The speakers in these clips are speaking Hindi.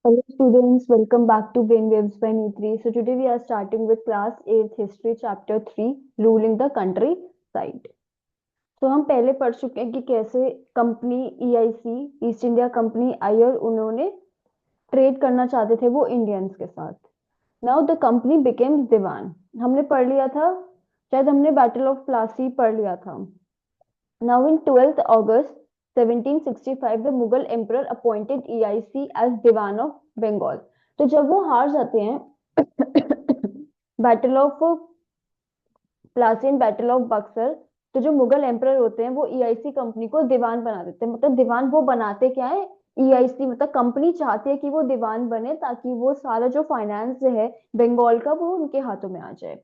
Hello students, welcome back to Brainwaves by Netri. So today we are starting with class 8 history chapter 3 ruling the countryside. तो हम पहले पढ़ चुके हैं कि कैसे company EIC East India company आई और उन्होंने ट्रेड करना चाहते थे वो इंडियंस के साथ. नाउ द कंपनी बिकेम्स दीवान. हमने पढ़ लिया था, शायद हमने बैटल ऑफ प्लासी पढ़ लिया था. Now in 12th August 1765 the Mughal emperor appointed EIC as Diwan of Bengal. तो जब वो हार जाते हैं battle of Plassey and battle of Buxar, तो जो मुगल एम्परर होते हैं वो ईआईसी कंपनी को दीवान बना देते हैं. मतलब दीवान वो बनाते क्या है, ईआईसी मतलब कंपनी चाहती है कि वो दीवान बने ताकि वो सारा जो फाइनेंस है बंगाल का वो उनके हाथों में आ जाए.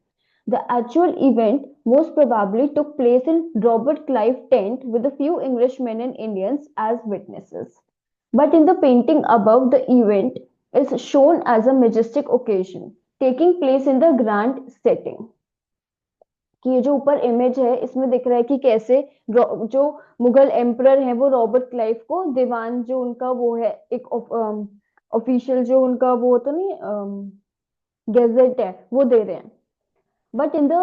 The actual event most probably took place in Robert Clive tent with a few Englishmen and Indians as witnesses. But in the painting above, the event is shown as a majestic occasion, taking place in the grand setting. कि ये जो ऊपर इमेज है इसमें दिख रहा है कि कैसे जो मुगल एम्परर हैं वो रॉबर्ट क्लाइव को दीवान जो उनका वो है एक ऑफिशियल जो उनका वो होता नहीं गेजेट है वो दे रहे हैं. But in the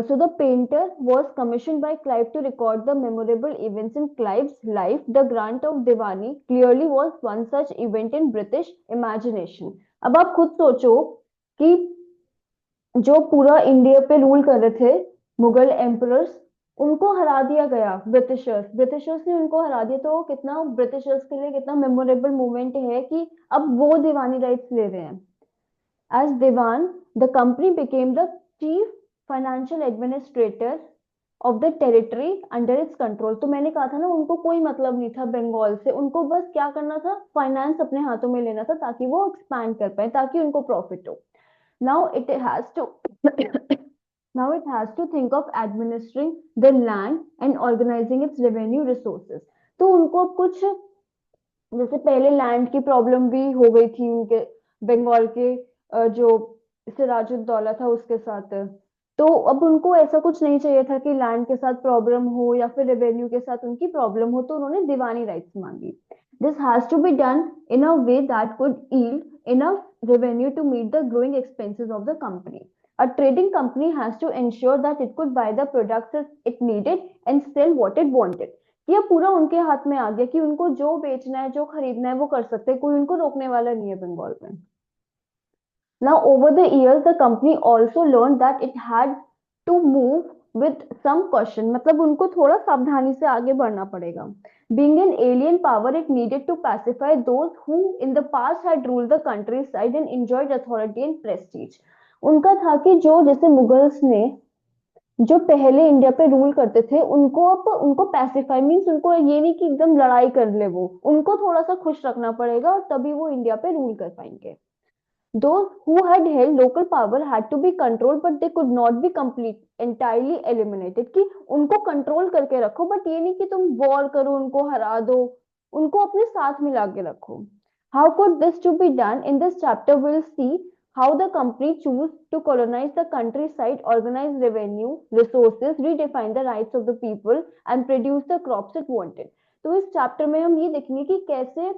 so the painter was commissioned by Clive to record the memorable events in Clive's life. The grant of Diwani clearly was one such event in British imagination. अब आप खुद सोचो कि जो पूरा इंडिया पे रूल कर रहे थे मुगल एम्परर्स, उनको हरा दिया गया. ब्रिटिशर्स ने उनको हरा दिया. तो कितना ब्रिटिशर्स के लिए कितना मेमोरेबल मोमेंट है कि अब वो दीवानी राइट्स ले रहे हैं. As diwan the company became the chief financial administrator of the territory under its control. तो मैंने कहा था ना, उनको कोई मतलब नहीं था बंगाल से, उनको बस क्या करना था, फाइनेंस अपने हाथों में लेना था ताकि वो एक्सपैंड कर पाए, ताकि उनको प्रॉफिट हो. Now it has to now it has to think of administering the land and organizing its revenue resources. तो उनको कुछ जैसे पहले लैंड की प्रॉब्लम भी हो गई थी उनके बंगाल के जो सिराजुद्दौला था उसके साथ. तो अब उनको ऐसा कुछ नहीं चाहिए था कि लैंड के साथ प्रॉब्लम हो या फिर रेवेन्यू के साथ उनकी प्रॉब्लम हो, तो उन्होंने दीवानी राइट्स मांगी. This has to be done in a way that could yield enough revenue to meet the growing expenses of the company. A trading company has to ensure that it could buy the products it needed and sell what it wanted. ये पूरा उनके हाथ में आ गया कि उनको जो बेचना है जो खरीदना है वो कर सकते हैं, कोई उनको रोकने वाला नहीं है बंगाल में. Now, over the years, the company also learned that it had to move with some caution. मतलब उनको थोड़ा सावधानी से आगे बढ़ना पड़ेगा. Being an alien power, it needed to pacify those who in the past had ruled the countryside and enjoyed authority and prestige. उनका था कि जो जैसे मुगल्स ने जो पहले इंडिया पे रूल करते थे उनको अब उनको पैसिफाई मीन्स उनको ये नहीं कि एकदम लड़ाई कर ले, वो उनको थोड़ा सा खुश रखना पड़ेगा और तभी वो इंडिया पे रूल कर पाएंगे. Those who had held local power had to be controlled, but they could not be complete entirely eliminated. कि उनको कंट्रोल करके रखो, बट ये नहीं कि तुम वॉर करो, उनको हरा दो, उनको अपने साथ मिला के रखो. How could this to be done? In this chapter, we'll see how the company choose to colonize the countryside, organize revenue, resources, redefine the rights of the people, and produce the crops it wanted. तो इस चैप्टर में हम ये देखेंगे कि कैसे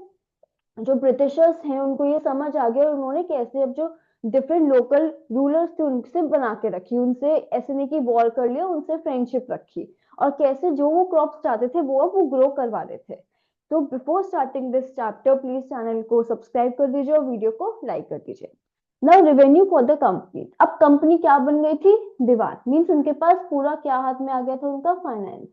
जो ब्रिटिशर्स हैं उनको ये समझ आ गया और उन्होंने कैसे अब जो डिफरेंट लोकल रूलर्स थे उनसे बना के रखी, उनसे ऐसे नहीं कि वॉर कर लिया, उनसे फ्रेंडशिप रखी और कैसे जो वो क्रॉप्स चाहते थे वो अब वो ग्रो करवा रहे थे. तो before starting this chapter please channel को सब्सक्राइब कर दीजिए और वीडियो को लाइक कर दीजिए. Now revenue for the company. अब कंपनी क्या बन गई थी, दीवान. मीन्स उनके पास पूरा क्या हाथ में आ गया था, उनका finance.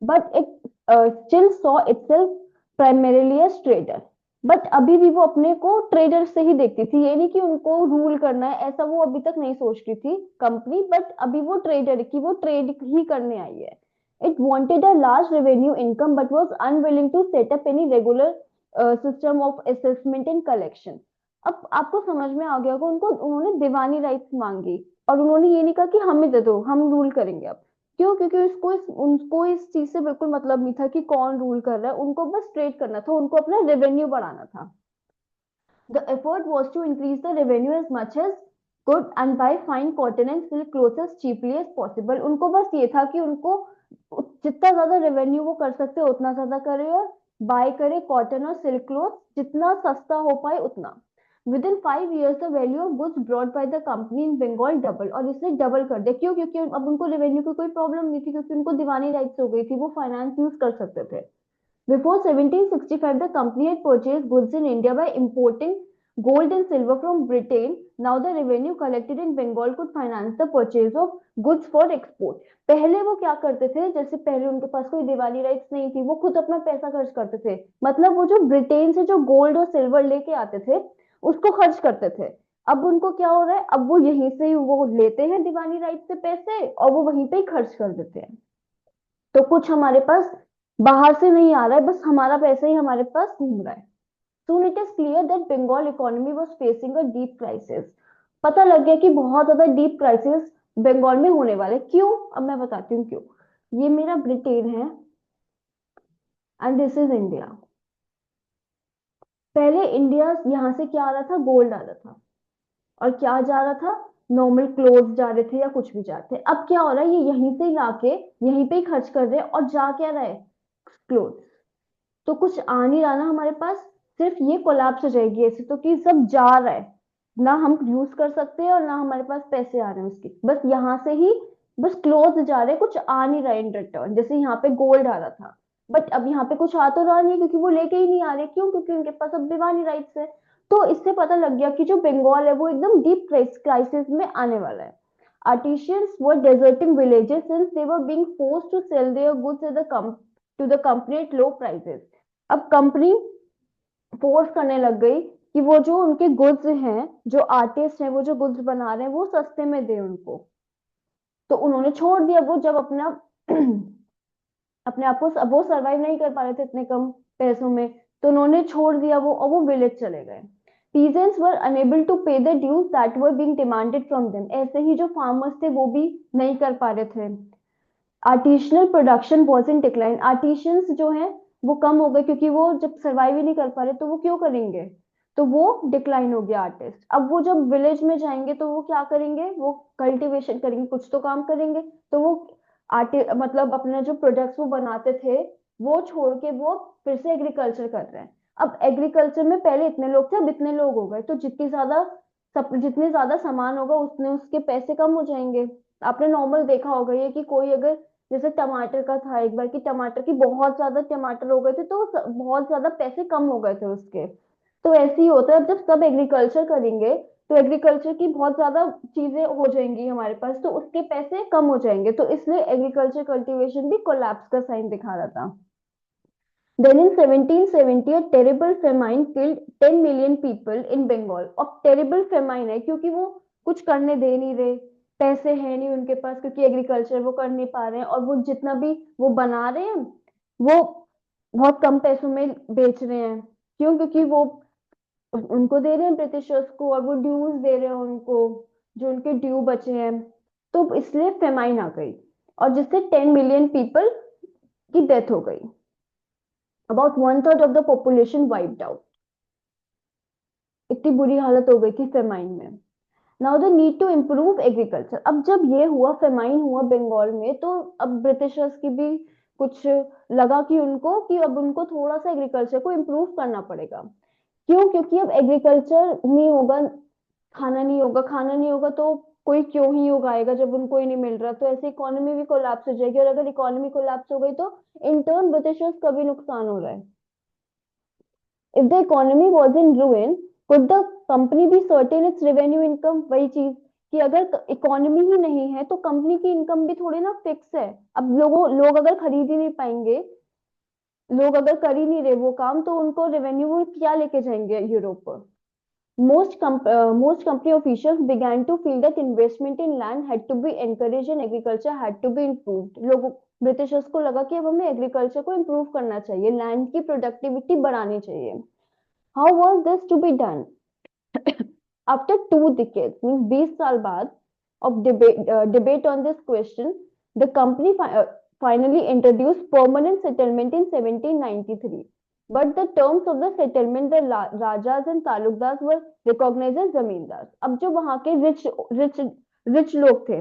But it still saw itself primarily as trader. But अभी भी वो अपने को ट्रेडर से ही देखती थी, ये नहीं कि उनको रूल करना है, ऐसा वो अभी तक नहीं सोचती थी कंपनी. बट अभी वो ट्रेडर की वो ट्रेड ही करने आई है. It wanted a large revenue income but was unwilling to set up any regular system of assessment and collection. अब आपको समझ में आ गया होगा, उनको उन्होंने दीवानी राइट्स मांगी और उन्होंने ये नहीं कहा कि हमें दे दो, हम रूल करेंगे. अब क्यों? क्योंकि उनको इस चीज से बिल्कुल मतलब नहीं था कि कौन रूल कर रहा है, उनको बस ट्रेड करना था, उनको अपना रेवेन्यू बढ़ाना था. The effort was to increase the revenue as much as could and buy fine cotton and silk clothes as cheaply as possible. उनको बस ये था कि उनको जितना ज्यादा रेवेन्यू वो कर सकते हैं उतना ज्यादा करे और बाय करे कॉटन और सिल्क क्लोथ, जितना सस्ता हो पाए उतना। Within 5 years the value of goods brought by the company in Bengal double, और इसने डबल कर दिया। क्यों? क्योंकि अब उनको रेवेन्यू की कोई प्रॉब्लम नहीं थी, क्योंकि उनको दीवानी राइट्स हो गई थी, वो फाइनेंस यूज कर सकते थे। Before 1765, the company had purchased goods in India by importing gold and silver from Britain. Now the revenue collected in Bengal could finance the purchase of goods for export. पहले वो क्या करते थे, जैसे पहले उनके पास कोई दिवाली राइट्स नहीं थी, वो खुद अपना पैसा खर्च करते थे। मतलब वो जो ब्रिटेन से जो गोल्ड और सिल्वर लेके आते थे, उसको खर्च करते थे। अब उनको क्या हो रहा है, अब वो यहीं से ही वो लेते हैं दीवानी राइट से पैसे, और वो वहीं पे ही खर्च कर देते हैं। तो कुछ हमारे पास बाहर से नहीं आ रहा है, बस हमारा पैसा ही हमारे पास घूम रहा है। Soon it is clear that Bengal economy was facing a deep crisis. पता लग गया कि बहुत ज्यादा डीप क्राइसिस बंगाल में होने वाले। क्यों? अब मैं बताती हूँ क्यों। ये मेरा ब्रिटेन है एंड दिस इज इंडिया। पहले इंडिया यहाँ से क्या आ रहा था, गोल्ड आ रहा था, और क्या जा रहा था, नॉर्मल क्लोथ्स जा रहे थे या कुछ भी जा रहे थे। अब क्या हो रहा है, ये यहीं से लाके यहीं पे ही खर्च कर रहे हैं, और जा क्या रहा है, क्लोथ। तो कुछ आ नहीं रहा ना हमारे पास, सिर्फ ये कोलैप्स हो जाएगी ऐसे तो, कि सब जा रहा है, ना हम यूज कर सकते हैं और ना हमारे पास पैसे आ रहे हैं उसके, बस यहाँ से ही बस क्लोज जा रहे हैं, कुछ आ नहीं रहा इन रिटर्न। जैसे यहाँ पे गोल्ड आ रहा था, बट अब यहाँ पे कुछ आ तो रहा नहीं है, क्योंकि वो लेके ही नहीं आ रहे। क्यों? क्योंकि उनके पास अब दीवानी राइट्स है। तो इससे पता लग गया कि जो बंगाल है वो एकदम डीप क्राइसिस में आने वाला है। Artisans were deserting villages since they were being forced to sell their goods at to the company at low prices. अब कंपनी फोर्स करने लग गई कि वो जो उनके गुड्स हैं, जो आर्टिस्ट हैं, वो जो गुड्स बना रहे हैं, वो सस्ते में दे उनको। तो उन्होंने छोड़ दिया। वो जब अपना अपने आप को, अब वो सरवाइव नहीं कर पा रहे थे इतने कम पैसों में, तो उन्होंने छोड़ दिया वो, और वो विलेज चले गए। Peasants were unable to pay the dues that were being demanded from them. ऐसे ही जो फार्मर्स थे वो भी नहीं कर पा रहे थे। Artisanal production was in decline. Artisans जो है वो कम हो गए, क्योंकि वो जब सर्वाइव ही नहीं कर पा रहे तो वो क्यों करेंगे। तो वो डिक्लाइन हो गया आर्टिस्ट। अब वो जब विलेज में जाएंगे तो वो क्या करेंगे, वो कल्टीवेशन करेंगे, कुछ तो काम करेंगे। तो वो मतलब अपने जो प्रोडक्ट्स वो बनाते थे, वो छोड़ के वो फिर से एग्रीकल्चर कर रहे हैं। अब एग्रीकल्चर में पहले इतने लोग थे, अब इतने लोग हो गए, तो जितने ज्यादा सामान होगा उतने उसके पैसे कम हो जाएंगे। आपने नॉर्मल देखा होगा ये, कि कोई अगर, जैसे टमाटर का था एक बार, कि टमाटर की बहुत ज्यादा टमाटर हो गए थे, तो बहुत ज्यादा पैसे कम हो गए थे उसके। तो ऐसे ही होता है, जब सब एग्रीकल्चर करेंगे तो एग्रीकल्चर की बहुत ज्यादा चीजें हो जाएंगी हमारे पास, तो उसके पैसे कम हो जाएंगे। तो इसलिए एग्रीकल्चर कल्टीवेशन भी कोलैप्स का साइन दिखा रहा था। Then in 1770, a terrible famine killed 10 million people in Bengal. अब terrible famine है क्योंकि वो कुछ करने दे नहीं रहे, पैसे है नहीं उनके पास, क्योंकि एग्रीकल्चर वो कर नहीं पा रहे हैं, और वो जितना भी वो बना रहे हैं वो बहुत कम पैसों में बेच रहे हैं। क्यों? क्योंकि वो उनको दे रहे हैं ब्रिटिशर्स को, और वो ड्यूज दे रहे हैं उनको, जो उनके ड्यू बचे हैं। तो इसलिए फेमाइन आ गई, और जिससे 10 मिलियन पीपल की डेथ हो गई। About one third of the population wiped out. इतनी बुरी हालत हो गई थी फेमाइन में। Now the need to improve agriculture. अब जब ये हुआ, फेमाइन हुआ बंगाल में, तो अब ब्रिटिशर्स की भी कुछ लगा कि उनको, कि अब उनको थोड़ा सा एग्रीकल्चर को इम्प्रूव करना पड़ेगा। क्यों? क्योंकि अब एग्रीकल्चर नहीं होगा, खाना नहीं होगा, खाना नहीं होगा तो कोई क्यों ही उगाएगा जब उनको ही नहीं मिल रहा। तो ऐसे इकोनॉमी भी कोलैप्स हो जाएगी, और अगर इकोनॉमी कोलैप्स हो गई तो इन टर्न ब्रिटिशर्स का भी नुकसान हो रहा है। If the economy was in ruin, could the company be certain its revenue income? वही चीज, कि अगर इकोनॉमी ही नहीं है तो कंपनी की इनकम भी थोड़ी ना फिक्स है। अब लोग अगर खरीद ही नहीं पाएंगे, लोग अगर कर ही नहीं रहे वो काम, तो उनको रेवेन्यू वो क्या लेके जाएंगे Europe. Most company officials began to feel that investment in land had to be encouraged and agriculture had to be improved. लोग ब्रिटिशर्स को लगा कि अब हमें एग्रीकल्चर को इम्प्रूव करना चाहिए, लैंड की प्रोडक्टिविटी बढ़ानी चाहिए। How was this to be done? After 2 decades, means 20 साल बाद of debate on this question, the company finally introduced permanent settlement in 1793. But the terms of the settlement, the rajas and talukdars were recognized as zamindars. अब जो वहां के रिच लोग थे,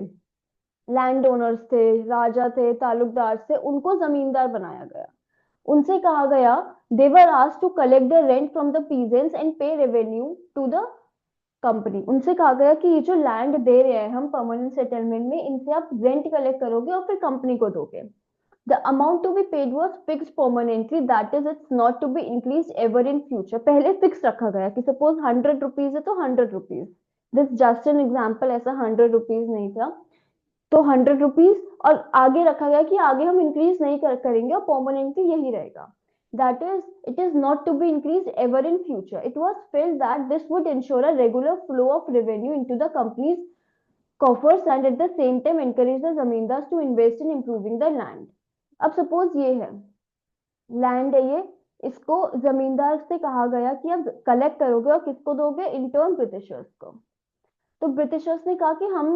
लैंड ओनर्स थे, राजा थे, तालुकदार थे, उनको जमींदार बनाया गया। उनसे कहा गया, they were asked to collect the rent from the peasants and pay revenue to the company. उनसे कहा गया कि ये जो लैंड दे रहे हैं हम परमानेंट सेटलमेंट में, इनसे आप रेंट कलेक्ट करोगे और फिर कंपनी को दोगे। The amount to be paid was fix permanently, that is it's not to be increase ever in future. पहले फिक्स रखा गया कि सपोज 100 रुपीज है तो 100 rupees. This just an example, ऐसा 100 रुपीज नहीं था, तो 100 रुपीज। और आगे रखा गया कि आगे हम इंक्रीज नहीं करेंगे और परमानेंटली यही रहेगा। That is it is not to be increase ever in future. It was felt that this would ensure a regular flow of revenue into the company's coffers and at the same time encourage the zamindars to invest in improving the land। अब सपोज ये है, लैंड है ये, इसको जमींदार से कहा गया कि आप कलेक्ट करोगे और किसको दोगे, इंटर्न ब्रिटिशर्स को। तो ब्रिटिशर्स ने कहा कि हम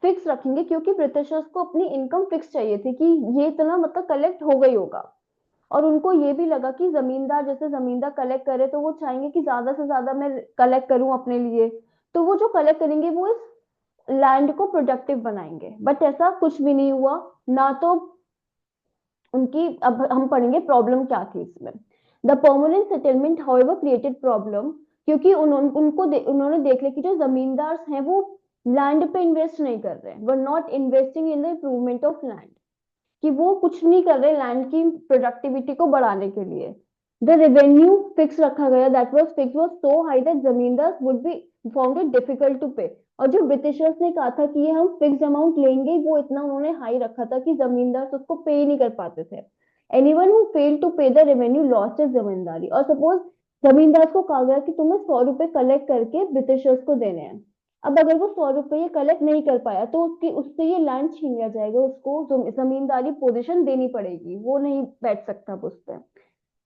फिक्स रखेंगे, क्योंकि ब्रिटिशर्स को अपनी इनकम फिक्स चाहिए थी कि ये इतना मतलब कलेक्ट हो गई होगा। और उनको ये भी लगा कि जमींदार, जैसे जमींदार कलेक्ट करे तो वो चाहेंगे कि ज्यादा से ज्यादा मैं कलेक्ट करूं अपने लिए, तो वो जो कलेक्ट करेंगे वो इस लैंड को प्रोडक्टिव बनाएंगे। बट ऐसा कुछ भी नहीं हुआ ना। तो उनकी, अब हम पढ़ेंगे प्रॉब्लम क्या थी इसमें। The permanent settlement however created problem, क्योंकि उन्होंने देख लिया कि जो जमींदार हैं वो लैंड पे इन्वेस्ट नहीं कर रहे, were not investing in the improvement of land, कि वो कुछ नहीं कर रहे लैंड की प्रोडक्टिविटी को बढ़ाने के लिए। द रेवेन्यू फिक्स रखा गया, that was fix was so high that zamindar would be found it difficult to pay. और जो ब्रिटिशर्स ने कहा था कि ये हम फिक्स अमाउंट लेंगे, वो इतना उन्होंने हाई रखा था कि जमींदार उसको पे ही नहीं कर पाते थे। एनीवन हु फेल टू पे द रेवेन्यू लॉस्ट इज जमींदारी। और सपोज जमींदार को कहा गया कि तुम्हें 100 रुपए कलेक्ट करके ब्रिटिशर्स को देने हैं। अब अगर वो 100 रुपये कलेक्ट नहीं कर पाया तो उसकी उससे ये लैंड छीन लिया जाएगा, उसको जमींदारी पोजीशन देनी पड़ेगी, वो नहीं बैठ सकता उस पर।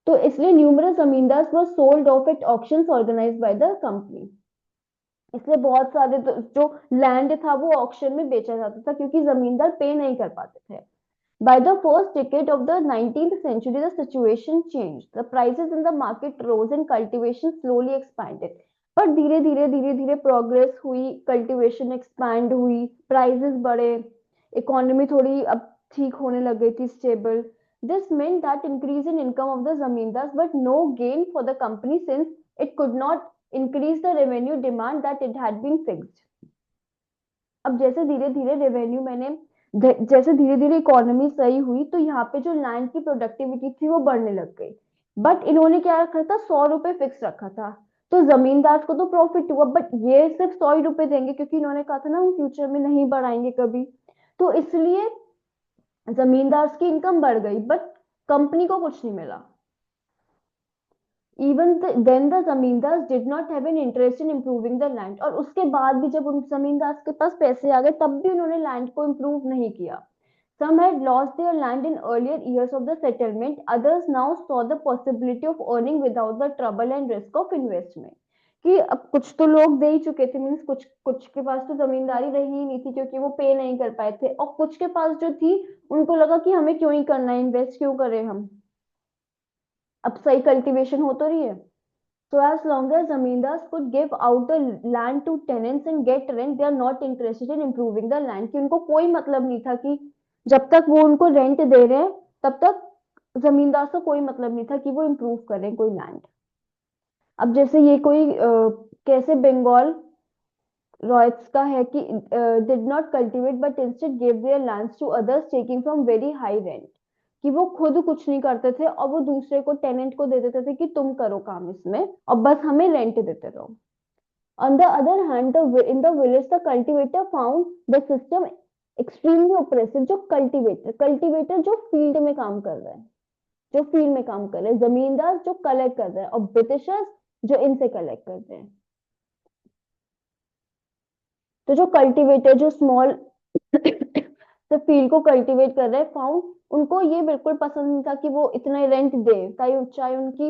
तो इसलिए numerous zamindar were sold off at auctions organised by the company. इसलिए बहुत सारे जो लैंड था वो ऑक्शन में बेचा जाता था, क्योंकि जमींदार पे नहीं कर पाते थे। By the first decade of the 19th century, the situation changed. The prices in the market rose and cultivation slowly expanded. पर धीरे धीरे प्रोग्रेस हुई, कल्टीवेशन एक्सपैंड हुई, प्राइसेस बढ़े, इकोनॉमी थोड़ी अब ठीक होने लग गई थी, stable. This meant that increase in income of the zamindars but no gain for the company since it could not increase the revenue demand that it had been fixed। अब जैसे धीरे धीरे रेवेन्यू मैंने जैसे धीरे धीरे इकोनॉमी सही हुई तो यहाँ पे जो लैंड की प्रोडक्टिविटी थी वो बढ़ने लग गई। बट इन्होंने क्या रखा था, 100 रुपए फिक्स रखा था। तो जमींदार को तो प्रॉफिट हुआ, बट ये सिर्फ 100 ही रुपए देंगे, क्योंकि इन्होंने कहा था ना हम फ्यूचर में नहीं बढ़ाएंगे कभी। तो इसलिए जमींदार की इनकम बढ़ गई, बट कंपनी को कुछ नहीं मिला। इवन देन द जमींदार did not have an interest in improving the land. और उसके बाद भी जब उन जमींदार के पास पैसे आ गए तब भी उन्होंने लैंड को इम्प्रूव नहीं किया। Some had lost their land in earlier years of the settlement. Others now saw the possibility of earning without the trouble and risk of investment। कि अब कुछ तो लोग दे ही चुके थे, मीन्स कुछ कुछ के पास तो जमींदारी रही ही नहीं थी क्योंकि वो पे नहीं कर पाए थे, और कुछ के पास जो थी उनको लगा कि हमें क्यों ही करना है, इन्वेस्ट क्यों करें हम, अब सही कल्टीवेशन हो तो रही है। So as long as zamindars could give out the land to tenants and get rent, they are not interested in improving the land। कि उनको कोई मतलब नहीं था कि जब तक वो उनको रेंट दे रहे हैं तब तक जमींदार से कोई मतलब नहीं था कि वो इम्प्रूव करें कोई लैंड। अब जैसे ये कोई कैसे बंगाल रॉयट्स का है कि did not cultivate but instead give their lands to others taking from very high rent. कि वो खुद कुछ नहीं करते थे और वो दूसरे को, टेनेंट को दे देते थे कि तुम करो काम इसमें और बस हमें रेंट देते रहो। On the other hand, in the village, the cultivator found the system extremely oppressive। जो कल्टीवेटर जो फील्ड में काम कर रहे हैं, जो फील्ड में काम कर रहे हैं, जमींदार जो कलेक्ट कर रहे हैं, और ब्रिटिशर्स जो इनसे कलेक्ट कर रहे हैं। तो जो कल्टीवेटर जो स्मॉल से फील्ड को कल्टीवेट कर रहे हैं, फाउंड, उनको ये बिल्कुल पसंद नहीं था कि वो इतना रेंट दे, चाहे उनकी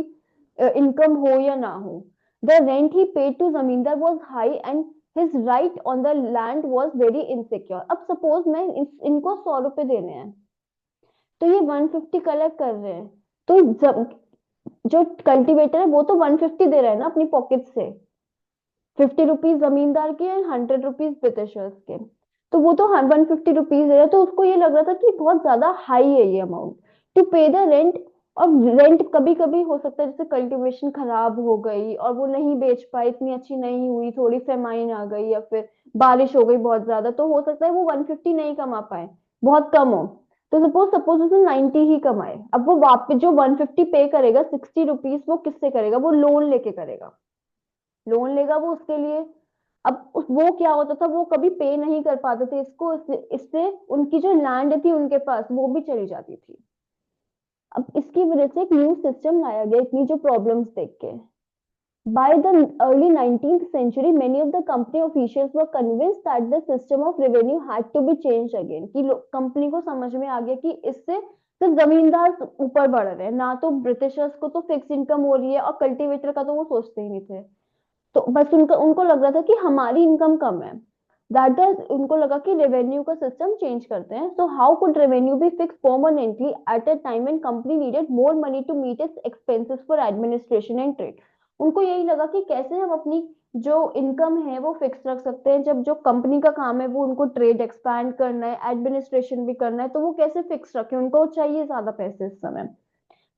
इनकम हो या ना हो। द रेंट ही paid to zamindar was high and his right on the land was very insecure. अब सपोज मैं इनको 100 रुपए देने हैं तो ये 150 कलेक्ट कर रहे हैं, तो जो कल्टीवेटर है वो तो 150 दे रहा है ना अपनी पॉकेट से, 50 रुपीज जमींदार के एंड 100 रुपीज ब्रिटिशर्स के। तो वो तो 150 रुपीज दे रहा है, तो उसको ये लग रहा था कि बहुत ज्यादा हाई है ये अमाउंट टू पे द रेंट। और रेंट कभी कभी हो सकता है, जैसे कल्टीवेशन खराब हो गई और वो नहीं बेच पाए, इतनी अच्छी नहीं हुई, थोड़ी फेमाइन आ गई या फिर बारिश हो गई बहुत ज्यादा, तो हो सकता है वो 150 नहीं कमा पाए, बहुत कम हो। तो सपोज सपोज उसने 90 ही कमाए, अब वो वापस जो 150 पे करेगा, 60 रुपीज वो किससे करेगा? वो लोन लेके करेगा, लोन लेगा वो उसके लिए। अब वो क्या होता था, वो कभी पे नहीं कर पाते थे इसको, इससे उनकी जो लैंड थी उनके पास वो भी चली जाती थी। अब इसकी वजह से एक न्यू सिस्टम लाया गया इतनी जो प्रॉब्लम्स देख के। By the early 19th century, many of the company officials were convinced that the system of revenue had to be changed again. कि कंपनी को समझ में आ गया कि इससे सिर्फ जमींदार ऊपर बढ़ रहे हैं, ना तो ब्रिटिशर्स को तो फिक्स इनकम हो रही है, और कल्टीवेटर का तो वो सोचते ही नहीं थे। तो बस उनका उनको लग रहा था कि हमारी इनकम कम है, दैट इज उनको लगा कि रेवेन्यू का सिस्टम चेंज करते हैं। So how could revenue be fix permanently at a time when company needed more money to meet its expenses for administration and trade. उनको यही लगा कि कैसे हम अपनी जो इनकम है वो फिक्स रख सकते हैं, जब जो कंपनी का काम है वो उनको ट्रेड एक्सपैंड करना है, एडमिनिस्ट्रेशन भी करना है, तो वो कैसे फिक्स रखें, उनको चाहिए ज्यादा पैसे इस समय।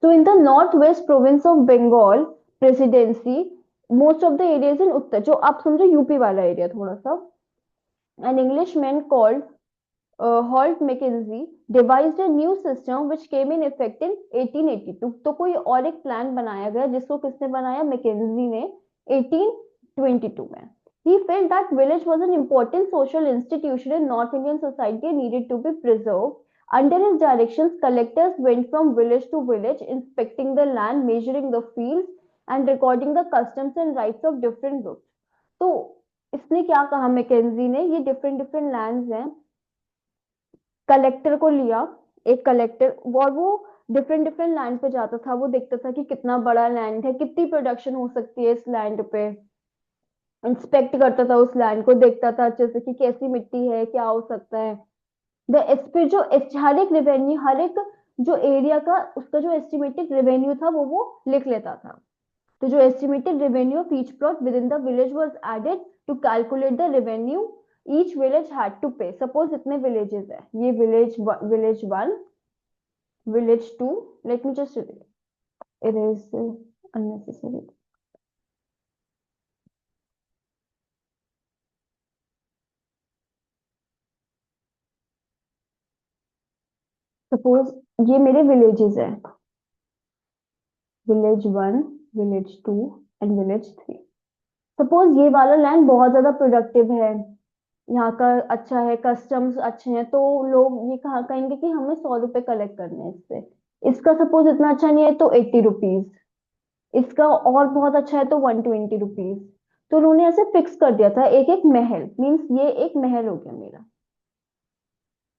So in the northwest province of Bengal presidency, most of the areas in उत्तर, जो आप समझो यूपी वाला एरिया थोड़ा सा, an Englishman called Holt Mackenzie devised a new system which came in effect in 1882। तो कोई और एक प्लान बनाया गया जिसको किसने बनाया? मैकेंजी ने 1822 में। He felt that village was an important social institution in North Indian society and needed to be preserved. Under his directions, collectors went from village to village, inspecting the land, measuring the fields, and recording the customs and rights of different groups। तो इसने क्या कहा मैकेंजी ने, ये डिफरेंट डिफरेंट लैंड्स हैं, कलेक्टर को लिया, एक कलेक्टर, और वो डिफरेंट डिफरेंट लैंड पे जाता था, वो देखता था कि कितना बड़ा लैंड है, कितनी प्रोडक्शन हो सकती है इस लैंड पे, इंस्पेक्ट करता था उस लैंड को, देखता था अच्छे से कि कैसी मिट्टी है, क्या हो सकता है। द एसपी जो हर एक रेवेन्यू, हर एक जो एरिया का उसका जो एस्टिमेटेड रेवेन्यू था वो लिख लेता था। तो जो estimated revenue of each plot within the village was added to calculate the revenue each village had to pay. Suppose इतने विलेजेस है, ये village one, village two, let me just erase unnecessary. Suppose ये मेरे विलेजेस है, village one, village two and village three. Suppose ये वाला लैंड बहुत ज्यादा प्रोडक्टिव है, यहाँ का अच्छा है, कस्टम्स अच्छे हैं, तो लोग ये कहा कहेंगे कि हमें 100 रुपए कलेक्ट करने हैं इससे। इसका सपोज इतना अच्छा नहीं है तो 80 रुपीज, इसका और बहुत अच्छा है तो 120 रुपीज। तो उन्होंने ऐसे फिक्स कर दिया था, एक एक महल, मीन्स ये एक महल हो गया मेरा।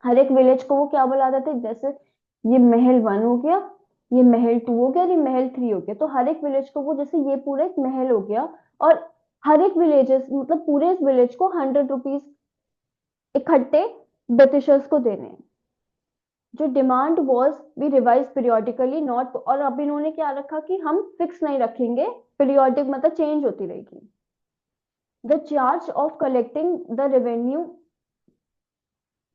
हर एक विलेज को वो क्या बुलाते थे, जैसे ये महल वन हो गया, ये महल टू हो गया, ये महल थ्री हो गया, तो हर एक विलेज को वो, जैसे ये पूरा एक महल हो गया, और हर एक विलेजेस मतलब पूरे इस विलेज को 100 रुपीज इकट्ठे ब्रिटिशर्स को देने हैं। जो demand was be revise periodically not, और अब इन्होंने क्या रखा कि हम फिक्स नहीं रखेंगे, पीरियोडिक मतलब चेंज होती रहेगी। The charge of collecting the revenue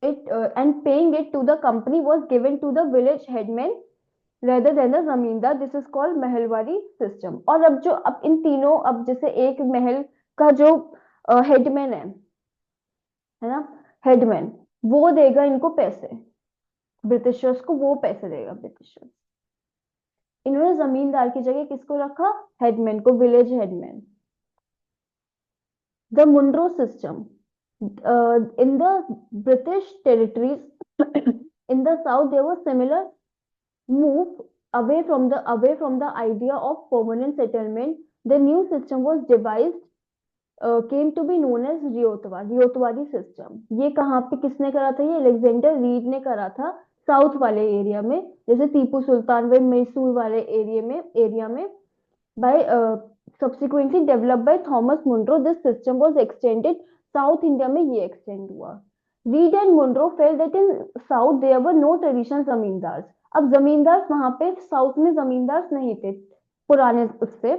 it and paying it to the company was given to the village headman rather than the zamindar। This is called Mahalwari system. और अब जो अब इन तीनों, अब जैसे एक महल का जो हेडमैन है ना, हेडमैन, वो देगा इनको पैसे, ब्रिटिशर्स को वो पैसे देगा ब्रिटिशर्स। इन्होंने जमींदार की जगह किसको रखा? हेडमैन को, village headman. The Munro system in the British territories in the south, there was similar move away from the idea of permanent settlement. The new system was devised, came to be known as ryotwari system. ये कहाँ पे किसने करा था? ये अलेक्जेंडर रीड ने करा था, साउथ वाले एरिया में, जैसे टीपू सुल्तान वे मैसूर वाले एरिया में by subsequently developed by Thomas Munro। This system was extended South India में, ये एक्सटेंड हुआ। Read and Munro felt that in south there were no traditional zamindar. अब जमींदार वहां पे साउथ में जमींदार नहीं थे पुराने उससे।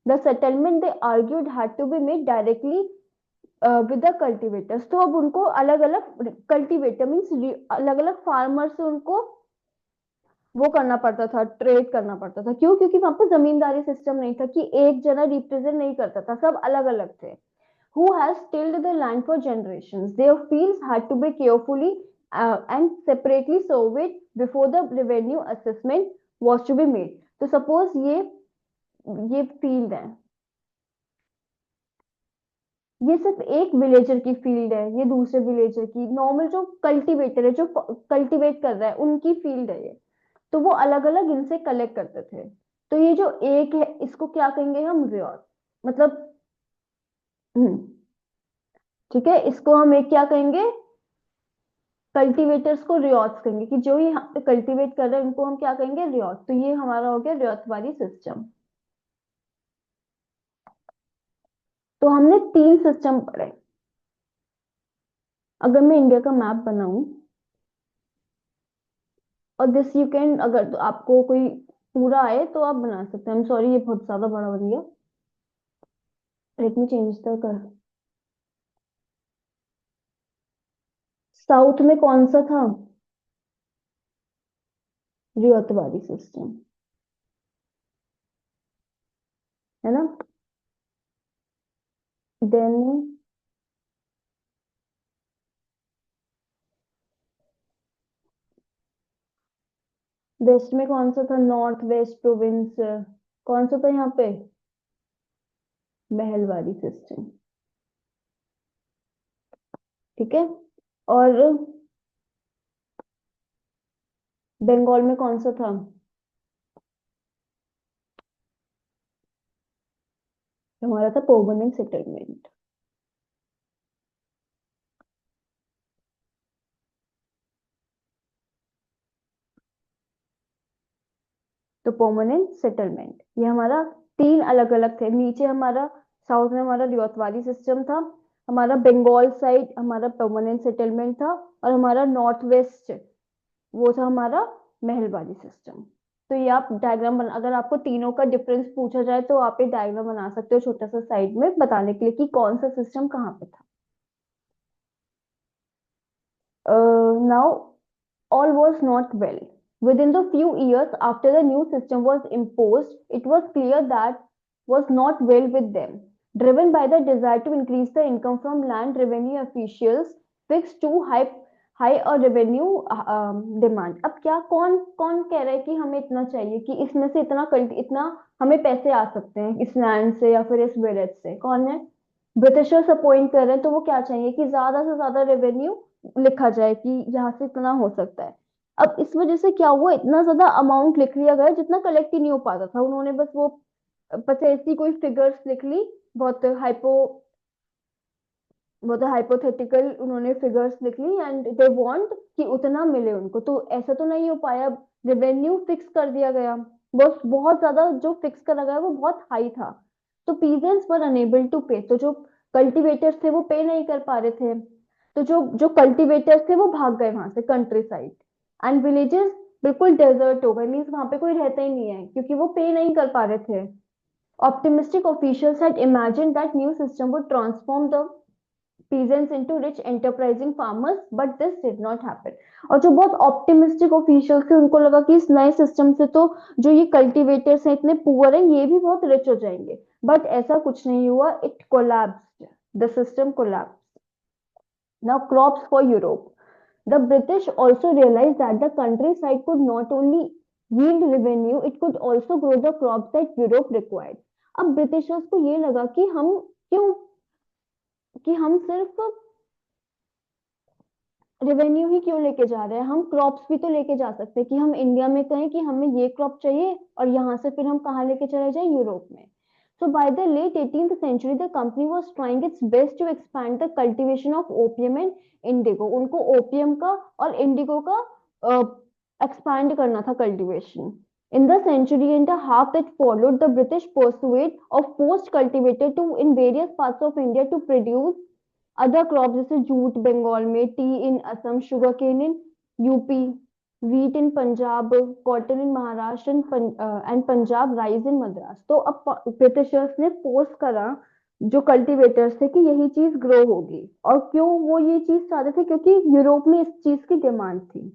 The settlement they argued had to be made directly with the cultivators. तो अब उनको अलग अलग कल्टिवेटर मीन्स अलग अलग फार्मर से उनको वो करना पड़ता था, ट्रेड करना पड़ता था। क्यों? क्योंकि वहां पे जमींदारी सिस्टम नहीं था कि एक जना रिप्रेजेंट नहीं करता था, सब अलग अलग थे। Who has tilled the land for generations. Their fields had to be carefully and separately surveyed before the revenue assessment was to be made. तो suppose ये फील्ड है, ये सिर्फ एक विलेजर की फील्ड है, ये दूसरे विलेजर की, नॉर्मल जो कल्टीवेटर है, जो कल्टीवेट कर रहा है, उनकी फील्ड है ये। तो वो अलग अलग इनसे कलेक्ट करते थे। तो ये जो एक है, इसको क्या कहेंगे हम? रियॉट। मतलब हम्म, ठीक है, इसको हम एक क्या कहेंगे? कल्टीवेटर्स को रियॉट्स कहेंगे, कि जो यहाँ पे कल्टीवेट कर रहे हैं उनको हम क्या कहेंगे? रियॉट। तो ये हमारा हो गया रियॉट वाली सिस्टम। तो हमने तीन सिस्टम पढ़े। अगर मैं इंडिया का मैप बनाऊं, और दिस यू कैन, अगर तो आपको कोई पूरा आए तो आप बना सकते हैं। सॉरी, ये बहुत ज्यादा बड़ा बन गया। लेट मी चेंज द कर। साउथ में कौन सा था? रियॉट वाली सिस्टम, है ना? देन वेस्ट में कौन सा था? North west province. कौन सा था यहाँ पे? महल वाली सिस्टम। ठीक है। और बंगाल में कौन सा था? हमारा था परमानेंट सेटलमेंट। तो परमानेंट सेटलमेंट ये हमारा तीन अलग अलग थे। नीचे हमारा साउथ में हमारा रियातवाड़ी सिस्टम था, हमारा बंगाल साइड हमारा परमानेंट सेटलमेंट था, और हमारा नॉर्थ वेस्ट वो था हमारा महलवाड़ी सिस्टम। तो ये आप डायग्राम बना, अगर आपको तीनों का डिफरेंस पूछा जाए तो आप एक डायग्राम बना सकते हो छोटा सा साइड में, बताने के लिए कि कौन सा सिस्टम कहाँ पे था। Now, all was not well. Within the few years after the new system was imposed, it was clear that was not well with them. Driven by the desire to increase the income from land, revenue officials fixed too high a revenue demand. अब क्या, कौन कौन कह रहा है कि हमें इतना चाहिए, कि इसमें से इतना हमें पैसे आ सकते हैं इस लैंड से या फिर इस विलेज से? कौन है? ब्रिटिशर्स अपॉइंट कर रहे हैं, तो वो क्या चाहिए? कि ज्यादा से ज्यादा रेवेन्यू लिखा जाए, कि यहाँ से इतना हो सकता है। अब इस वजह से क्या हुआ, इतना ज्यादा अमाउंट लिख लिया गया जितना कलेक्ट ही नहीं हो पाता था। उन्होंने बस वो बस ऐसी कोई फिगर्स लिख ली, बहुत वो तो हाइपोथेटिकल उन्होंने फिगर्स लिख ली, एंड दे वांट कि उतना मिले उनको। तो ऐसा तो नहीं हो पाया। रेवेन्यू फिक्स कर दिया गया, बस बहुत ज्यादा जो फिक्स करा गया वो बहुत हाई था। तो पीजेंट्स वर अनेबल टू पे, तो जो कल्टीवेटर्स थे वो पे नहीं कर पा रहे थे। तो जो जो कल्टीवेटर्स थे वो भाग गए वहां से कंट्री साइड, एंड विलेजेस बिल्कुल डेजर्ट हो गए, मीन्स वहां पे कोई रहता ही नहीं है, क्योंकि वो पे नहीं कर पा रहे थे। Optimistic officials had imagined that new system would transform the peasants into rich enterprising farmers, but this did not happen. और जो बहुत ऑप्टिमिस्टिक ऑफिशियल थे उनको लगा कि इस नए सिस्टम से तो जो ये कल्टीवेटर्स हैं इतने पुअर हैं, ये भी बहुत रिच हो जाएंगे। बट ऐसा कुछ नहीं हुआ, it collapsed, the system collapse. Now crops for Europe. The British also realized that the countryside could not only yield revenue, it could also grow the crops that Europe required. अब ब्रिटिशर्स को ये लगा कि हम क्यों, कि हम सिर्फ रेवेन्यू ही क्यों लेके जा रहे हैं, हम क्रॉप्स भी तो लेके जा सकते हैं। कि हम इंडिया में कहें कि हमें ये क्रॉप चाहिए, और यहाँ से फिर हम कहाँ लेके चले जाएं? यूरोप में। So by the late 18th century, the company was trying its best to expand the cultivation of opium and indigo. उनको ओपियम का और इंडिगो का एक्सपैंड करना था cultivation. In the century and a half that followed, the British pursuit of forced cultivator to in various parts of India to produce other crop, जैसे जूट बंगाल में, tea in Assam, sugar cane in UP, wheat in Punjab, cotton in Maharashtra and Punjab, rice in Madras. तो अब ब्रिटिशर्स ने फोर्स करा जो कल्टीवेटर्स थे कि यही चीज ग्रो होगी। और क्यों वो ये चीज चाहते थे? क्योंकि यूरोप में इस चीज की डिमांड थी।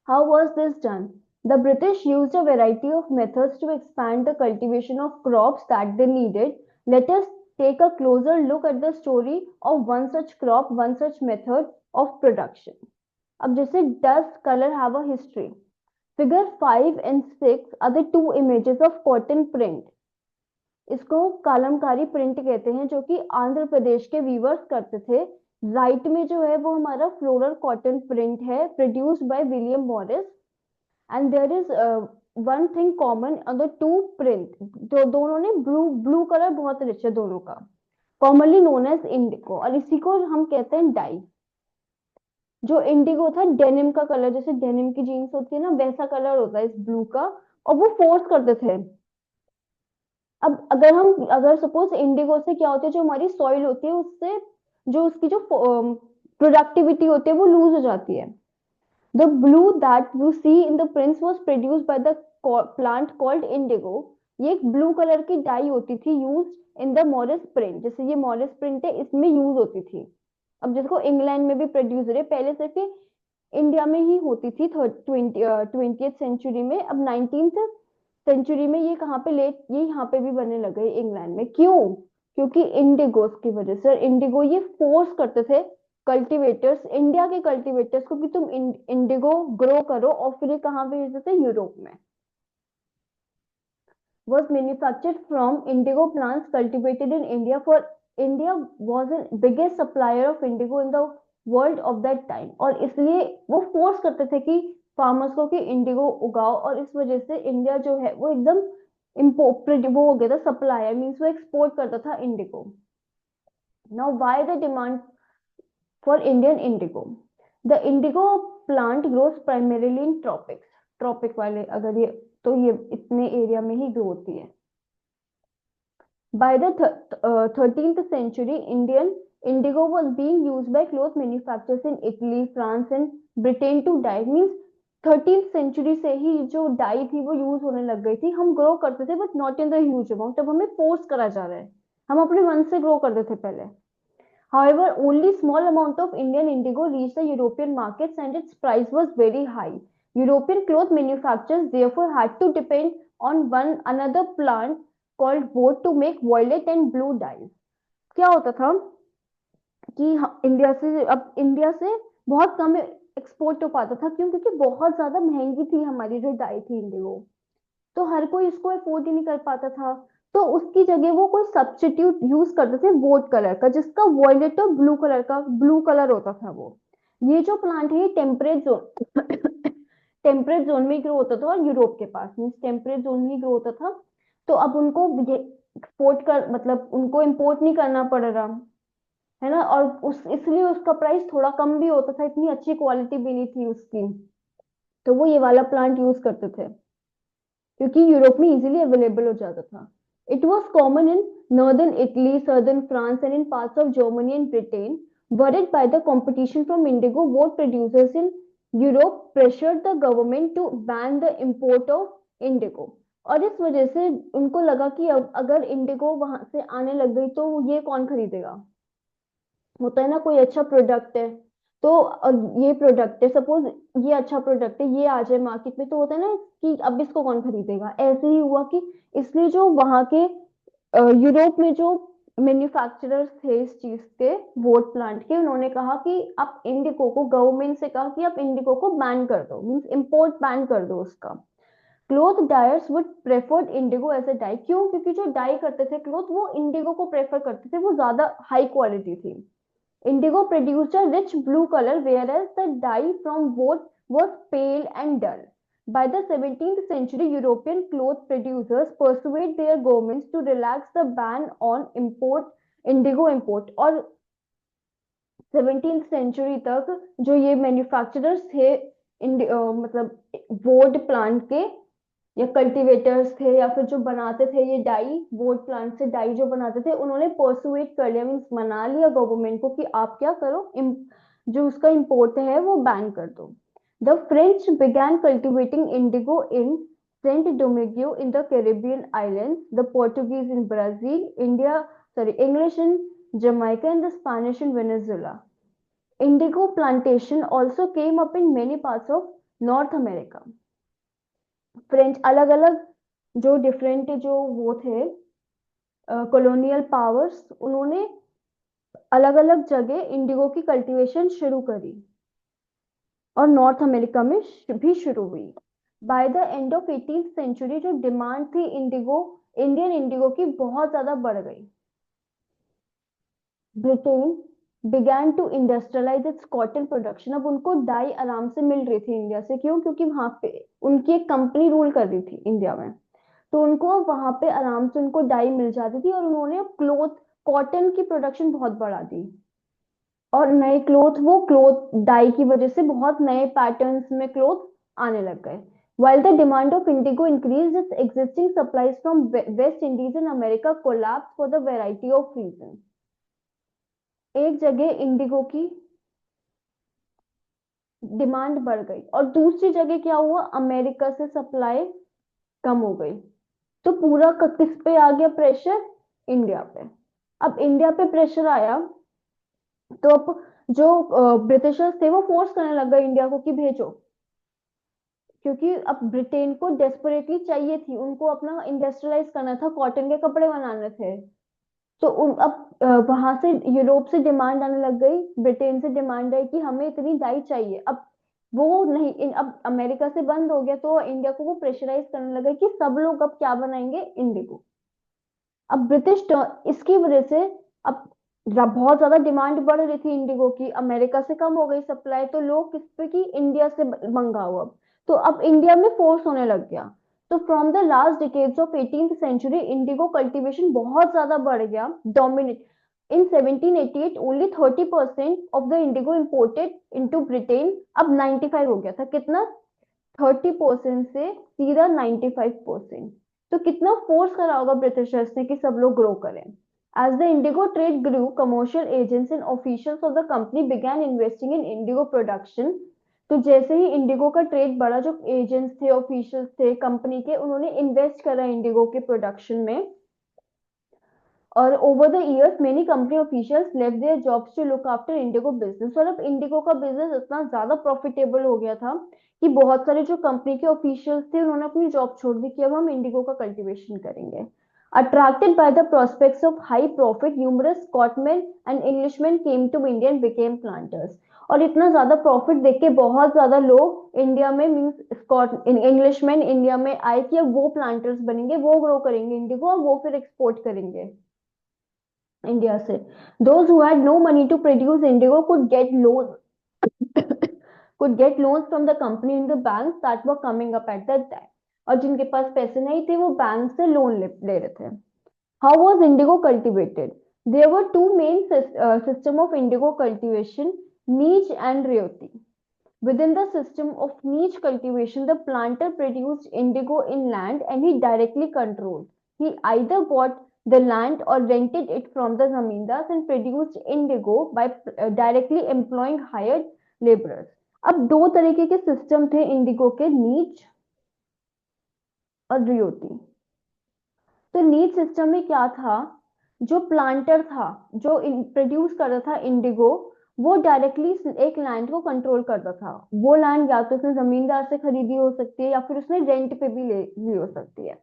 How was this done? The British used a variety of methods to expand the cultivation of crops that they needed. Let us take a closer look at the story of one such crop, one such method of production. अब जैसे does color have a history? Figure 5 and 6 are the two images of cotton print. इसको कालमकारी प्रिंट कहते हैं, जो कि आंध्र प्रदेश के वीवर्स करते थे। राइट में जो है वो हमारा फ्लोरल कॉटन प्रिंट है, produced by William Morris. And there is one thing common on the two print, जो दोनों ने ब्लू ब्लू कलर बहुत रिच है दोनों का, कॉमनली नोन एज इंडिगो, और इसी को हम कहते हैं डाई। जो इंडिगो था डेनिम का कलर, जैसे डेनिम की जीन्स होती है ना, वैसा कलर होता है इस ब्लू का, और वो फोर्स करते थे। अब अगर सपोज इंडिगो से क्या होता है, जो हमारी सॉइल होती है उससे जो उसकी जो प्रोडक्टिविटी होती है वो लूज हो जाती है। The blue that you see in the prints was produced by the plant called indigo. ये एक ब्लू कलर की डाई होती थी used in the Morris print, जैसे ये मॉरिस प्रिंट है इसमें यूज होती थी। अब जिसको इंग्लैंड में भी प्रोड्यूस हो रही है, पहले सिर्फ इंडिया में ही होती थी 20th सेंचुरी में। अब 19th सेंचुरी में ये कहाँ पे लेट ये यहाँ पे भी बनने लगे इंग्लैंड में। क्यों? क्योंकि इंडिगोस की वजह से। इंडिगो ये फोर्स करते थे कल्टीवेटर्स, इंडिया के कल्टीवेटर्स को, कि तुम इंडिगो ग्रो करो, और फिर ये कहाँ भेजते थे? यूरोप में। Was manufactured from indigo plants cultivated in India, for India was the biggest supplier of indigo in the world of that time। और इसलिए वो फोर्स करते थे कि फार्मर्स को कि इंडिगो उगाओ, और इस वजह से इंडिया जो है वो एकदम इम्पोर्ट वो हो गया था, सप्लायर मीन्स वो एक्सपोर्ट करता था indigo. Now why the demand for Indian indigo? The indigo plant grows primarily in tropics. Tropic वाले अगर ये तो ये इतने एरिया में ही ग्रो होती है। By the 13th century, Indian indigo was being used by cloth manufacturers in Italy, France and Britain to dye। Means 13th century से ही जो डाई थी वो यूज होने लग गई थी। हम ग्रो करते थे but not in the huge amount, अब हमें फोर्स करा जा रहा है। हम अपने मन से ग्रो करते थे पहले। However, only small amount of Indian indigo reached the European markets and its price was very high. European cloth manufacturers therefore had to depend on one another plant called woad to make violet and blue dyes। क्या होता था कि इंडिया से बहुत कम एक्सपोर्ट हो पाता था। क्यों? क्योंकि बहुत ज्यादा महंगी थी हमारी जो डाई थी इंडिगो, तो हर कोई इसको अफोर्ड ही नहीं कर पाता था। तो उसकी जगह वो कोई सब्स्टिट्यूट यूज करते थे वोट कलर का, जिसका वॉयलेट और ब्लू कलर का ब्लू कलर होता था वो। ये जो प्लांट है ये टेम्परेट जोन टेम्परेट जोन में ग्रो होता था, और यूरोप के पास मीन टेम्परेट जोन में ग्रो होता था। तो अब उनको एक्सपोर्ट कर मतलब उनको इम्पोर्ट नहीं करना पड़ रहा है ना, और उस इसलिए उसका प्राइस थोड़ा कम भी होता था, इतनी अच्छी क्वालिटी भी नहीं थी उसकी। तो वो ये वाला प्लांट यूज करते थे क्योंकि यूरोप में इजीली अवेलेबल हो जाता था। It was common in northern Italy, southern France and in parts of Germany and Britain. Worried by the competition from indigo, wood producers in Europe pressured the government to ban the import of indigo। और इस वजह से उनको लगा कि अब अगर इंडिगो वहां से आने लग गई तो ये कौन खरीदेगा। होता है ना, कोई अच्छा प्रोडक्ट है तो ये प्रोडक्ट है, सपोज ये अच्छा प्रोडक्ट है, ये आ जाए मार्केट में, तो होता है ना कि अब इसको कौन खरीदेगा। ऐसे ही हुआ कि इसलिए जो वहां के यूरोप में जो मैन्युफैक्चरर्स थे इस चीज के वोट प्लांट के, उन्होंने कहा कि आप इंडिको को गवर्नमेंट से कहा कि आप इंडिको को बैन कर दो, मीन्स इंपोर्ट बैन कर दो उसका। Cloth dyers would preferred indigo as a dye. क्यों? क्योंकि जो डाई करते थे क्लोथ वो इंडिगो को प्रेफर करते थे, वो ज्यादा हाई क्वालिटी थी। Indigo produced a rich blue color, whereas the dye from wood was pale and dull। By the 17th century, European cloth producers persuaded their governments to relax the ban on import indigo import। और 17th सेंचुरी तक जो ये मैन्युफैक्चरर्स थे मतलब वोड प्लांट के या कल्टीवेटर्स थे या फिर जो बनाते थे ये डाई, वोट प्लांट से डाई जो बनाते थे, उन्होंने परसुएट कर लिया, मीन्स मना लिया गवर्नमेंट को कि आप क्या करो, जो उसका इंपोर्ट है वो बैन कर दो। The French began cultivating indigo in Saint Domingo in the Caribbean islands, the Portuguese in Brazil, English in Jamaica and the Spanish in Venezuela. Indigo plantation also came up in many parts of North America। French अलग अलग जो डिफरेंट जो वो थे कॉलोनियल पावर्स, उन्होंने अलग अलग जगह इंडिगो की कल्टीवेशन शुरू करी और नॉर्थ अमेरिका में भी शुरू हुई। By the end of 18th century जो डिमांड थी इंडिगो, इंडियन इंडिगो की, बहुत ज्यादा बढ़ गई। Britain began to industrialise its cotton production. अब उनको डाई आराम से मिल रही थी इंडिया से, क्यों? क्योंकि वहां पे उनकी एक कंपनी रूल कर रही थी इंडिया में, तो उनको वहां पे आराम से उनको डाई मिल जाती थी, और उन्होंने क्लोथ, कॉटन की प्रोडक्शन बहुत बढ़ा दी। और नए क्लोथ, वो क्लोथ डाई की वजह से बहुत नए पैटर्न्स में क्लोथ आने लग गए। While the demand of indigo increased, its existing supplies from West Indies and America collapsed for the variety of reasons. एक जगह इंडिगो की डिमांड बढ़ गई और दूसरी जगह क्या हुआ, अमेरिका से सप्लाई कम हो गई। तो पूरा किस पे आ गया प्रेशर? इंडिया पे। अब इंडिया पे प्रेशर आया, तो अब जो ब्रिटिशर्स थे वो फोर्स करने लग गए इंडिया को कि भेजो, क्योंकि अब ब्रिटेन को डेस्परेटली चाहिए थी, उनको अपना इंडस्ट्रियलाइज करना था, कॉटन के कपड़े बनाने थे। तो उन अब वहां से यूरोप से डिमांड आने लग गई, ब्रिटेन से डिमांड आई कि हमें इतनी डाई चाहिए। अब वो नहीं अब अमेरिका से बंद हो गया, तो इंडिया को वो प्रेशराइज करने लगा कि सब लोग अब क्या बनाएंगे, इंडिगो। अब इसकी वजह से अब बहुत ज्यादा डिमांड बढ़ रही थी इंडिगो की, अमेरिका से कम हो गई सप्लाई, तो लोग किस पे की, इंडिया से मंगाओ अब। तो अब इंडिया में फोर्स होने लग गया। तो from the last decades of 18th century indigo cultivation बहुत ज्यादा बढ़ गया, dominate. In 1788 only 30% of the indigo imported into Britain, अब 95 हो गया था। कितना? 30% से सीधा 95%। तो कितना फोर्स करा होगा ब्रिटिशर्स ने कि सब लोग ग्रो करें। As the indigo trade grew, commercial agents and officials of the company began investing in indigo production. तो जैसे ही इंडिगो का ट्रेड बढ़ा, जो एजेंट्स थे, ऑफिशियल्स थे कंपनी के, उन्होंने इन्वेस्ट करा इंडिगो के प्रोडक्शन में। और over the years many company officials left their jobs to look after indigo business. और अब इंडिगो का बिजनेस इतना ज्यादा प्रॉफिटेबल हो गया था कि बहुत सारे जो कंपनी के ऑफिशियल्स थे उन्होंने अपनी जॉब छोड़ दी कि अब हम इंडिगो का कल्टीवेशन करेंगे। Attracted by the prospects of high profit, numerous Scotsman and Englishman came to India and became planters. और इतना ज्यादा प्रॉफिट देख के बहुत ज्यादा लोग इंडिया में, मीन्स स्कॉट इंग्लिशमैन इंडिया में आए कि अब वो प्लांटर्स बनेंगे, वो ग्रो करेंगे इंडिगो, और वो फिर एक्सपोर्ट करेंगे इंडिया से। Those who had no money to produce indigo could get loans could get loans from the company in the banks that were coming up at that time। और जिनके पास पैसे नहीं थे वो बैंक से लोन ले रहे थे। How was indigo cultivated? There were two main system of indigo cultivation, niche and rayoti। Within the system of niche cultivation, the planter produced indigo in land and he directly controlled. He either bought the land or rented it from the zamindars and produced indigo by directly employing hired laborers। अब दो तरीके के सिस्टम थे इंडिगो के, नीच और रियोती। तो नीच सिस्टम में क्या था, जो प्लांटर था, जो प्रोड्यूस कर रहा था इंडिगो, वो डायरेक्टली एक लैंड को कंट्रोल करता था। वो लैंड या तो उसने जमींदार से खरीदी हो सकती है या फिर उसने रेंट पे भी ली हो सकती है।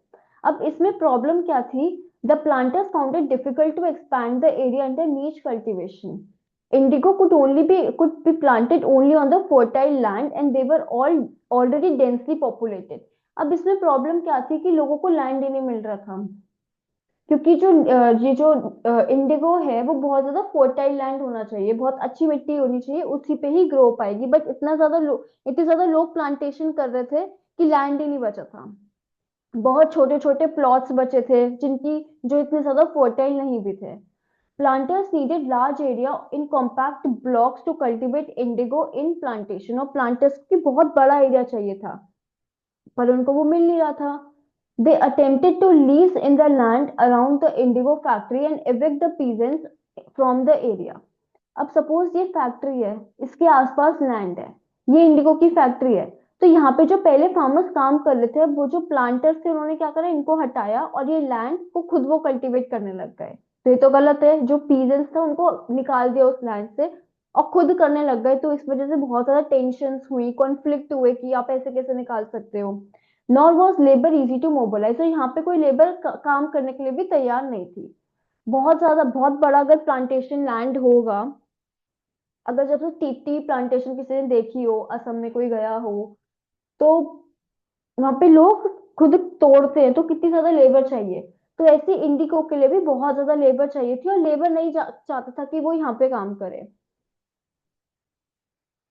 अब इसमें प्रॉब्लम क्या थी, the planters found it difficult to expand the area under niche cultivation. Indigo could be planted only on the fertile land and they were all already densely populated। अब इसमें प्रॉब्लम क्या थी कि लोगों को लैंड ही नहीं मिल रहा था, क्योंकि ये जो इंडिगो है वो बहुत ज्यादा फर्टाइल लैंड होना चाहिए, बहुत अच्छी मिट्टी होनी चाहिए, उसी पे ही ग्रो पाएगी। बट इतने ज्यादा लोग प्लांटेशन कर रहे थे कि लैंड ही नहीं बचा था। बहुत छोटे छोटे प्लॉट्स बचे थे जिनकी जो इतने ज्यादा फर्टाइल नहीं भी थे। Planters needed large area in compact blocks to cultivate indigo in plantation. और प्लांटर्स की बहुत बड़ा एरिया चाहिए था, पर उनको वो मिल नहीं रहा था। They attempted to lease in the land around the indigo factory and evict the peasants from the area। अब सपोज ये फैक्ट्री है, इसके आसपास लैंड है, ये इंडिगो की फैक्ट्री है, तो यहाँ पे जो पहले फार्मर्स काम कर रहे थे, वो जो प्लांटर्स थे उन्होंने क्या करा, इनको हटाया और ये लैंड को खुद वो कल्टीवेट करने लग गए। तो ये तो गलत है, जो पीजेंट्स थे उनको निकाल दिया उस लैंड से और खुद करने लग गए। तो इस वजह से बहुत ज्यादा टेंशन हुई, कॉन्फ्लिक्ट हुए कि आप ऐसे कैसे निकाल सकते हो। Nor was labour easy to mobilise, तो यहाँ पे कोई लेबर काम करने के लिए भी तैयार नहीं थी। बहुत ज्यादा, बहुत बड़ा अगर प्लांटेशन लैंड होगा, अगर जब टी टी प्लांटेशन किसी ने देखी हो, असम में कोई गया हो, तो वहां पे लोग खुद तोड़ते हैं, तो कितनी ज्यादा लेबर चाहिए। तो ऐसे इंडिको के लिए भी बहुत ज्यादा लेबर चाहिए थी, और लेबर नहीं चाहता था कि वो यहाँ पे काम करे।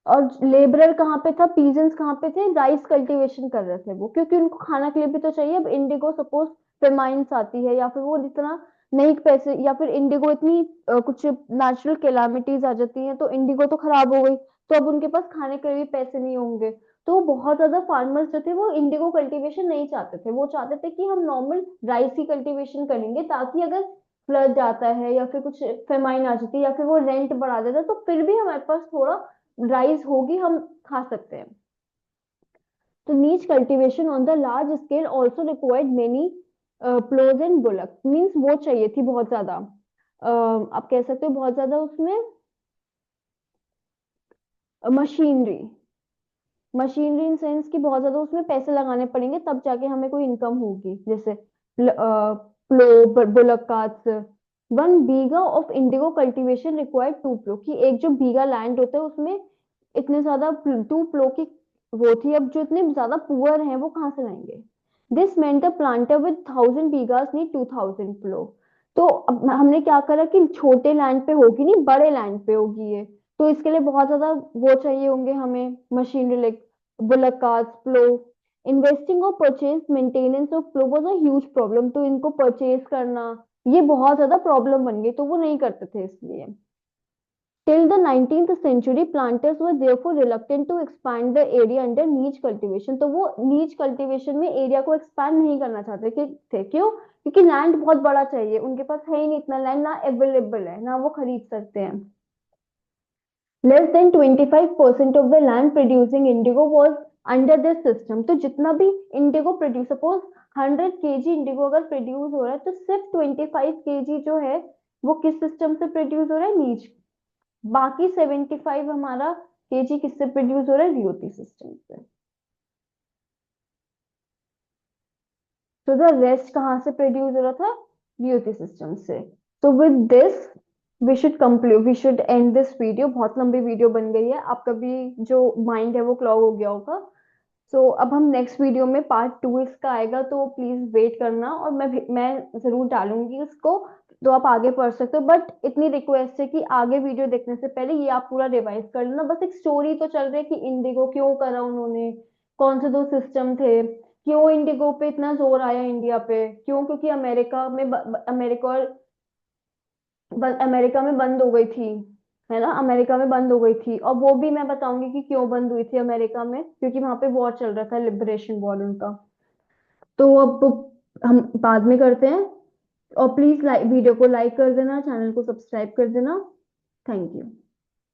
और लेबरर कहाँ पे था, पीजेंट्स कहाँ पे थे, राइस कल्टीवेशन कर रहे थे वो, क्योंकि उनको खाना के लिए भी तो चाहिए। अब इंडिगो सपोज फेमाइन्स आती है, या फिर वो इतना नहीं पैसे, या फिर इंडिगो इतनी कुछ नेचुरल कैलामिटीज आ जाती हैं, तो इंडिगो तो खराब हो गई, तो अब उनके पास खाने के लिए भी पैसे नहीं होंगे। तो बहुत ज्यादा फार्मर्स जो थे वो इंडिगो कल्टीवेशन नहीं चाहते थे, वो चाहते थे कि हम नॉर्मल राइस की कल्टीवेशन करेंगे, ताकि अगर फ्लड आता है या फिर कुछ फेमाइन आ जाती है या फिर वो रेंट बढ़ा देता है, तो फिर भी हमारे पास थोड़ा राइस होगी, हम खा सकते हैं। तो नीच cultivation on the large scale also required many ploughs and bullock, means वो चाहिए थी बहुत ज्यादा, आप कह सकते हो बहुत ज्यादा उसमें मशीनरी। मशीनरी इन सेंस कि बहुत ज्यादा उसमें पैसे लगाने पड़ेंगे, तब जाके हमें कोई इनकम होगी, जैसे plough, bullock carts. One bigha of indigo cultivation required two plough, कि एक जो बीघा लैंड होता है उसमें इतने ज्यादा टू प्लो की वो थी। अब जो इतने ज्यादा पुअर हैं वो कहाँ से लाएंगे। This meant the planter with 1000 bighas need 2000 plough. तो अब हमने क्या करा कि छोटे लैंड पे होगी नहीं, बड़े लैंड पे होगी ये, तो इसके लिए बहुत ज्यादा वो चाहिए होंगे हमें machinery, like bullock carts, plough. Investing और purchase maintenance of plough was a huge problem, तो इनको परचेज करना ये बहुत ज्यादा प्रॉब्लम बन गई, तो वो नहीं करते थे इसलिए। Till the 19th century, planters were therefore reluctant to expand the area under niche cultivation. तो वो niche cultivation में एरिया को expand नहीं करना चाहते थे, क्यों? क्योंकि लैंड बहुत बड़ा चाहिए, उनके पास है ही नहीं इतना लैंड, ना अवेलेबल है, ना वो खरीद सकते हैं। Less than 25% of the land producing Indigo was under this system. तो जितना भी Indigo produce, suppose 100 kg Indigo अगर प्रोड्यूस हो रहा है, तो सिर्फ 25 kg जो है वो किस सिस्टम से प्रोड्यूस हो रहा है, नीच। बाकी 75 हमारा केजी किससे प्रोड्यूस हो रहा है, वीओटी सिस्टम से। तो द रेस्ट कहाँ से प्रोड्यूस हो रहा था, वीओटी सिस्टम से। तो with this we should complete, we should end this video, बहुत लंबी वीडियो बन गई है, आपका भी जो माइंड है वो क्लॉग हो गया होगा। सो अब हम नेक्स्ट वीडियो में पार्ट 2 इसका आएगा, तो प्लीज वेट करना, और मैं जरूर डालूंगी उसको, तो आप आगे पढ़ सकते हो। बट इतनी रिक्वेस्ट है कि आगे वीडियो देखने से पहले ये आप पूरा रिवाइज कर लेना। बस एक स्टोरी तो चल रही है कि इंडिगो क्यों करा उन्होंने, कौन से दो सिस्टम थे, क्यों इंडिगो पे इतना जोर आया इंडिया पे, क्यों? क्योंकि अमेरिका में अमेरिका और अमेरिका में बंद हो गई थी, है ना, अमेरिका में बंद हो गई थी। और वो भी मैं बताऊंगी कि क्यों बंद हुई थी अमेरिका में, क्योंकि वहां पे वॉर चल रहा था, लिबरेशन वॉर उनका। तो अब हम बाद में करते हैं, और प्लीज वीडियो को लाइक कर देना, चैनल को सब्सक्राइब कर देना। Thank you.